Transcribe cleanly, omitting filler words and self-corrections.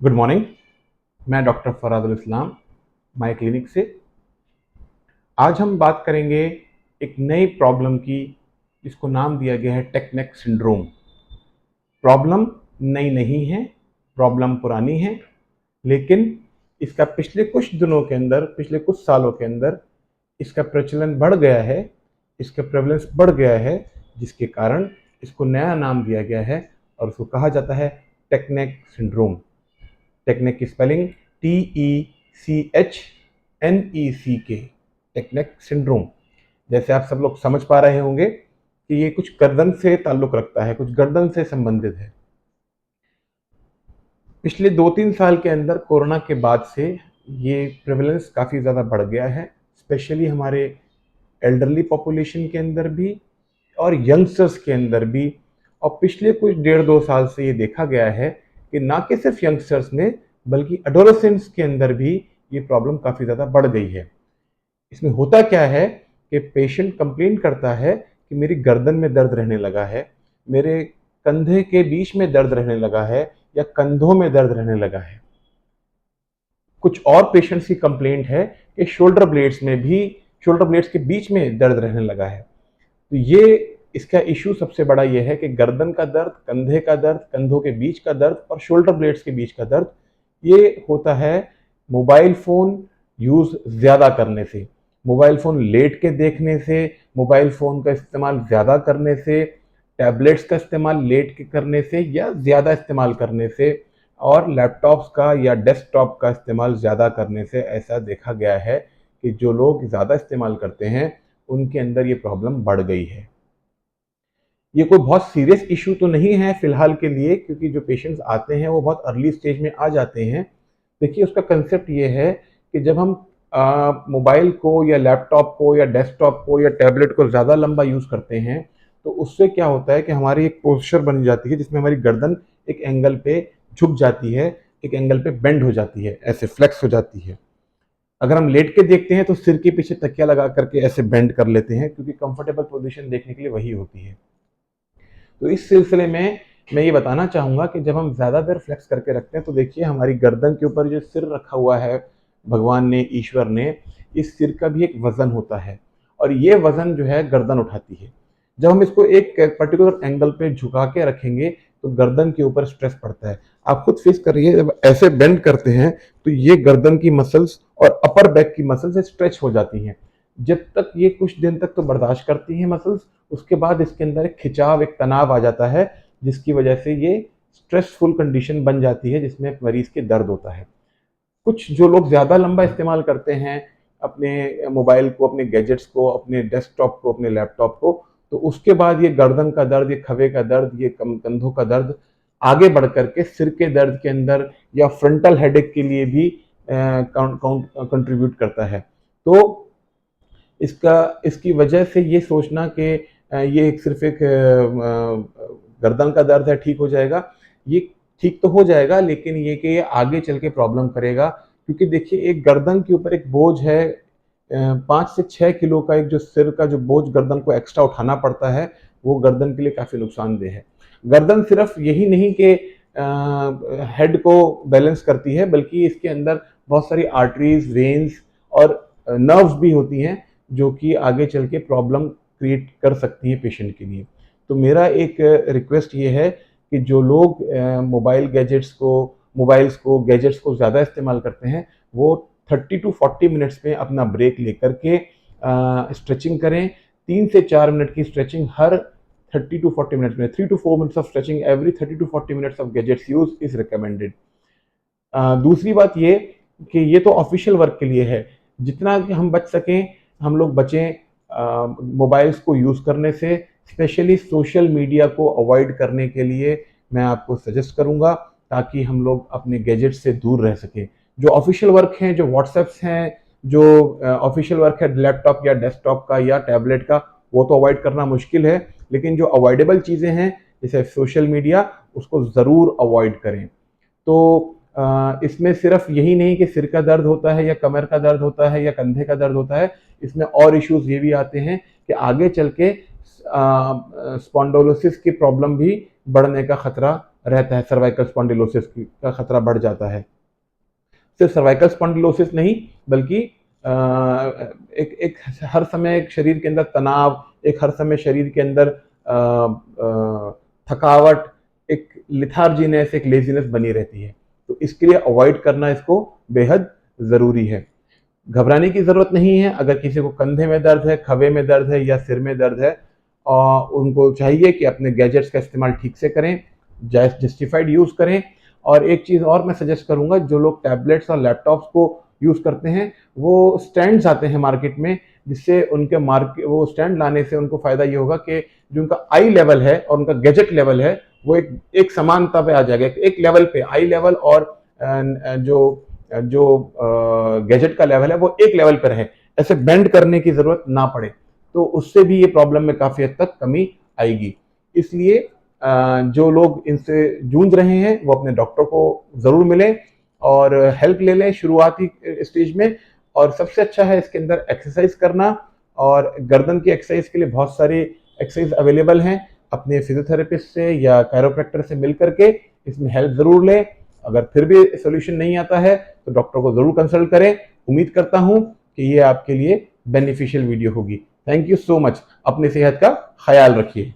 Good morning. मैं doctor फरादुल Islam my clinic से। आज हम बात करेंगे एक नई प्रॉब्लम की, जिसको नाम दिया गया है टेक नेक सिंड्रोम। प्रॉब्लम नई नहीं है, प्रॉब्लम पुरानी है, लेकिन इसका पिछले कुछ दिनों के अंदर, पिछले कुछ सालों के अंदर इसका प्रचलन बढ़ गया है, इसका प्रेवलेंस बढ़ गया है, जिसके कारण इसको नया नाम दिया गया है और उसको कहा जाता है टेक नेक सिंड्रोम। टेक्निक की स्पेलिंग TECHNECK, टेक्निक सिंड्रोम। जैसे आप सब लोग समझ पा रहे होंगे कि ये कुछ गर्दन से ताल्लुक रखता है, कुछ गर्दन से संबंधित है। पिछले 2-3 साल के अंदर कोरोना के बाद से ये प्रेवलेंस काफ़ी ज़्यादा बढ़ गया है, स्पेशली हमारे एल्डरली पॉपुलेशन के अंदर भी और यंगस्टर्स के अंदर भी। और पिछले कुछ 1.5-2 साल से ये देखा गया है कि ना कि सिर्फ यंगस्टर्स में बल्कि एडोलेसेंट्स के अंदर भी ये प्रॉब्लम काफ़ी ज़्यादा बढ़ गई है। इसमें होता क्या है कि पेशेंट कंप्लेन करता है कि मेरी गर्दन में दर्द रहने लगा है, मेरे कंधे के बीच में दर्द रहने लगा है या कंधों में दर्द रहने लगा है। कुछ और पेशेंट्स की कंप्लेंट है कि शोल्डर ब्लेड्स के बीच में दर्द रहने लगा है। तो ये इसका इशू सबसे बड़ा ये है कि गर्दन का दर्द, कंधे का दर्द, कंधों के बीच का दर्द और शोल्डर ब्लेड्स के बीच का दर्द, ये होता है मोबाइल फ़ोन यूज़ ज़्यादा करने से, मोबाइल फ़ोन लेट के देखने से, मोबाइल फ़ोन का इस्तेमाल ज़्यादा करने से, टैबलेट्स का इस्तेमाल लेट के करने से या ज़्यादा इस्तेमाल करने से, और लैपटॉप्स का या डेस्कटॉप का इस्तेमाल ज़्यादा करने से ऐसा देखा गया है कि जो लोग ज़्यादा इस्तेमाल करते हैं उनके अंदर ये प्रॉब्लम बढ़ गई है। ये कोई बहुत सीरियस इशू तो नहीं है फिलहाल के लिए, क्योंकि जो पेशेंट्स आते हैं वो बहुत अर्ली स्टेज में आ जाते हैं। देखिए, उसका कंसेप्ट ये है कि जब हम मोबाइल को या लैपटॉप को या डेस्कटॉप को या टैबलेट को ज़्यादा लंबा यूज़ करते हैं, तो उससे क्या होता है कि हमारी एक पोस्चर बन जाती है जिसमें हमारी गर्दन एक एंगल पे झुक जाती है, एक एंगल पे बेंड हो जाती है, ऐसे फ्लेक्स हो जाती है। अगर हम लेट के देखते हैं तो सिर के पीछे तकिया लगा करके ऐसे बेंड कर लेते हैं, क्योंकि कंफर्टेबल पोजीशन देखने के लिए वही होती है। तो इस सिलसिले में मैं ये बताना चाहूँगा कि जब हम ज़्यादा देर फ्लेक्स करके रखते हैं तो देखिए हमारी गर्दन के ऊपर जो सिर रखा हुआ है भगवान ने, ईश्वर ने, इस सिर का भी एक वज़न होता है और ये वज़न जो है गर्दन उठाती है। जब हम इसको एक पर्टिकुलर एंगल पे झुका के रखेंगे तो गर्दन के ऊपर स्ट्रेस पड़ता है। आप खुद फेस करिए, जब ऐसे बेंड करते हैं तो ये गर्दन की मसल्स और अपर बैक की मसल्स स्ट्रेच हो जाती हैं। जब तक ये कुछ दिन तक तो बर्दाश्त करती हैं मसल्स, उसके बाद इसके अंदर एक खिंचाव, एक तनाव आ जाता है, जिसकी वजह से ये स्ट्रेसफुल कंडीशन बन जाती है जिसमें मरीज के दर्द होता है। कुछ जो लोग ज़्यादा लंबा इस्तेमाल करते हैं अपने मोबाइल को, अपने गैजेट्स को, अपने डेस्कटॉप को, अपने लैपटॉप को, तो उसके बाद ये गर्दन का दर्द, ये खभे का दर्द, ये कंधों का दर्द आगे बढ़ करके सिर के दर्द के अंदर या फ्रंटल हेडेक के लिए भी कंट्रीब्यूट करता है। तो इसकी वजह से ये सोचना कि ये सिर्फ एक गर्दन का दर्द है, ठीक हो जाएगा, ये ठीक तो हो जाएगा, लेकिन ये कि ये आगे चल के प्रॉब्लम करेगा। क्योंकि देखिए, एक गर्दन के ऊपर एक बोझ है, 5 से 6 किलो का एक जो सिर का जो बोझ गर्दन को एक्स्ट्रा उठाना पड़ता है, वो गर्दन के लिए काफ़ी नुकसानदेह है। गर्दन सिर्फ यही नहीं कि हेड को बैलेंस करती है, बल्कि इसके अंदर बहुत सारी आर्टरीज, वेन्स और नर्व्स भी होती हैं, जो कि आगे चल के प्रॉब्लम क्रिएट कर सकती है पेशेंट के लिए। तो मेरा एक रिक्वेस्ट ये है कि जो लोग मोबाइल्स को, गैजेट्स को ज़्यादा इस्तेमाल करते हैं, वो 30 टू 40 मिनट्स में अपना ब्रेक लेकर के स्ट्रेचिंग करें। 3 से 4 मिनट की स्ट्रेचिंग हर 30 टू 40 मिनट्स में, 3 to 4 minutes of stretching every 30 to 40 minutes of gadgets use is recommended. दूसरी बात ये कि ये तो ऑफिशियल वर्क के लिए है, जितना कि हम बच सकें हम लोग बचें मोबाइल्स को यूज़ करने से। स्पेशली सोशल मीडिया को अवॉइड करने के लिए मैं आपको सजेस्ट करूंगा, ताकि हम लोग अपने गैजेट्स से दूर रह सकें। जो ऑफिशियल वर्क हैं, जो व्हाट्सएप्स हैं, जो ऑफिशियल वर्क है लैपटॉप या डेस्कटॉप का या टैबलेट का, वो तो अवॉइड करना मुश्किल है, लेकिन जो अवॉइडेबल चीज़ें हैं जैसे सोशल मीडिया, उसको ज़रूर अवॉइड करें। तो इसमें सिर्फ यही नहीं कि सिर का दर्द होता है या कमर का दर्द होता है या कंधे का दर्द होता है, इसमें और इश्यूज ये भी आते हैं कि आगे चल के स्पॉन्डोलोसिस की प्रॉब्लम भी बढ़ने का खतरा रहता है, सर्वाइकल स्पॉन्डिलोसिस का खतरा बढ़ जाता है। सिर्फ सर्वाइकल स्पॉन्डिलोसिस नहीं, बल्कि एक एक हर समय एक शरीर के अंदर तनाव, एक हर समय शरीर के अंदर थकावट, एक लिथार्जीनेस, एक लेजीनेस बनी रहती है। तो इसके लिए अवॉइड करना इसको बेहद ज़रूरी है। घबराने की ज़रूरत नहीं है। अगर किसी को कंधे में दर्द है, खभे में दर्द है या सिर में दर्द है, उनको चाहिए कि अपने गैजेट्स का इस्तेमाल ठीक से करें, जस्टिफाइड यूज़ करें। और एक चीज़ और मैं सजेस्ट करूँगा, जो लोग टैबलेट्स और लैपटॉप्स को यूज़ करते हैं, वो स्टैंड्स आते हैं मार्केट में, जिससे उनके वो स्टैंड लाने से उनको फ़ायदा ये होगा कि जो उनका आई लेवल है और उनका गैजेट लेवल है, वो एक समानता पे आ जाएगा, एक लेवल पे आई लेवल और जो जो गैजेट का लेवल है वो एक लेवल पर रहे, ऐसे बेंड करने की ज़रूरत ना पड़े। तो उससे भी ये प्रॉब्लम में काफ़ी हद तक कमी आएगी। इसलिए जो लोग इनसे जूझ रहे हैं वो अपने डॉक्टर को ज़रूर मिलें और हेल्प ले लें शुरुआती स्टेज में। और सबसे अच्छा है इसके अंदर एक्सरसाइज करना, और गर्दन की एक्सरसाइज के लिए बहुत सारी एक्सरसाइज अवेलेबल हैं। अपने फिजियोथेरेपिस्ट से या कैरोप्रैक्टर से मिल करके इसमें हेल्प ज़रूर लें। अगर फिर भी सोल्यूशन नहीं आता है तो डॉक्टर को ज़रूर कंसल्ट करें। उम्मीद करता हूँ कि ये आपके लिए बेनिफिशियल वीडियो होगी। Thank you so much. अपनी सेहत का ख्याल रखिए।